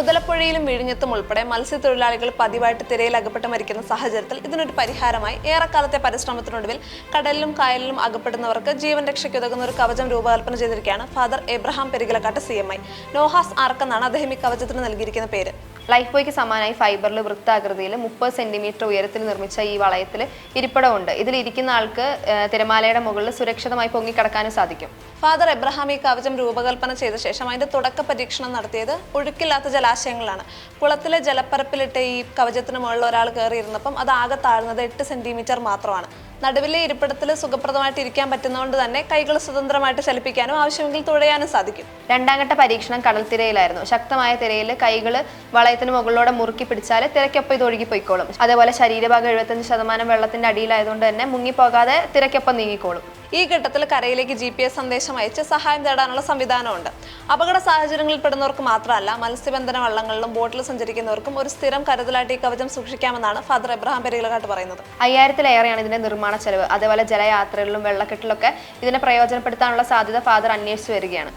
മുതലപ്പുഴയിലും വിഴിഞ്ഞത്തും ഉൾപ്പെടെ മത്സ്യത്തൊഴിലാളികൾ പതിവായിട്ട് തിരയിൽ അകപ്പെട്ട് മരിക്കുന്ന സാഹചര്യത്തിൽ ഇതിനൊരു പരിഹാരമായി ഏറെക്കാലത്തെ പരിശ്രമത്തിനൊടുവിൽ കടലിലും കായലിലും അകപ്പെടുന്നവർക്ക് ജീവൻ രക്ഷയ്ക്കുതകുന്ന ഒരു കവചം രൂപകൽപ്പന ചെയ്തിരിക്കുകയാണ് ഫാദർ എബ്രഹാം പെരികലക്കാട്ട് CMI. നോഹാസ് ആർക്ക് എന്നാണ് അദ്ദേഹം ഈ കവചത്തിന് നൽകിയിരിക്കുന്ന പേര്. ലൈഫ് ബോയ്ക്ക് സമാനമായി ഫൈബറിൽ വൃത്താകൃതിയിൽ 30 സെന്റിമീറ്റർ ഉയരത്തിൽ നിർമ്മിച്ച ഈ വളയത്തിൽ ഇരിപ്പിടമുണ്ട്. ഇതിൽ ഇരിക്കുന്ന ആൾക്ക് തിരമാലയുടെ മുകളിൽ സുരക്ഷിതമായി പൊങ്ങിക്കിടക്കാനും സാധിക്കും. ഫാദർ എബ്രഹാം ഈ കവചം രൂപകൽപ്പന ചെയ്ത ശേഷം അതിന്റെ തുടക്ക പരീക്ഷണം നടത്തിയത് ഒഴുക്കില്ലാത്ത ജലാശയങ്ങളിലാണ്. കുളത്തിലെ ജലപ്പരപ്പിലിട്ട് ഈ കവചത്തിന് മുകളിൽ ഒരാൾ കയറിയിരുന്നപ്പം അത് ആകെ താഴ്ന്നത് 8 സെന്റിമീറ്റർ മാത്രമാണ്. നടുവിലെ ഇരിപ്പിടത്തിൽ സുഖപ്രദമായിട്ട് ഇരിക്കാൻ പറ്റുന്നതുകൊണ്ട് തന്നെ കൈകൾ സ്വതന്ത്രമായിട്ട് ചലിപ്പിക്കാനും ആവശ്യമെങ്കിൽ തുഴയാനും സാധിക്കും. രണ്ടാം ഘട്ട പരീക്ഷണം കടൽത്തിരയിലായിരുന്നു. ശക്തമായ തിരയിൽ കൈകൾ വളയത്തിന് മുകളിലൂടെ മുറുക്കി പിടിച്ചാൽ തിരക്കൊപ്പം ഇത് ഒഴുകിപ്പോയിക്കോളും. അതേപോലെ ശരീരഭാഗം 75% വെള്ളത്തിന്റെ അടിയിലായതുകൊണ്ട് തന്നെ മുങ്ങിപ്പോകാതെ തിരക്കൊപ്പം നീങ്ങിക്കോളും. ഈ ഘട്ടത്തിൽ കരയിലേക്ക് GPS സന്ദേശം അയച്ച് സഹായം തേടാനുള്ള സംവിധാനമുണ്ട്. അപകട സാഹചര്യങ്ങളിൽ പെടുന്നവർക്ക് മാത്രമല്ല, മത്സ്യബന്ധന വള്ളങ്ങളിലും ബോട്ടിൽ സഞ്ചരിക്കുന്നവർക്കും ഒരു സ്ഥിരം കരുതലായിട്ട് ഈ കവചം സൂക്ഷിക്കാമെന്നാണ് ഫാദർ എബ്രഹാം പെരികലക്കാട്ട് പറയുന്നത്. 5000-ലേറെയാണ് ഇതിന്റെ നിർമ്മാണ ചെലവ്. അതേപോലെ ജലയാത്രകളിലും വെള്ളക്കെട്ടിലൊക്കെ ഇതിനെ പ്രയോജനപ്പെടുത്താനുള്ള സാധ്യത ഫാദർ അന്വേഷിച്ചു വരികയാണ്.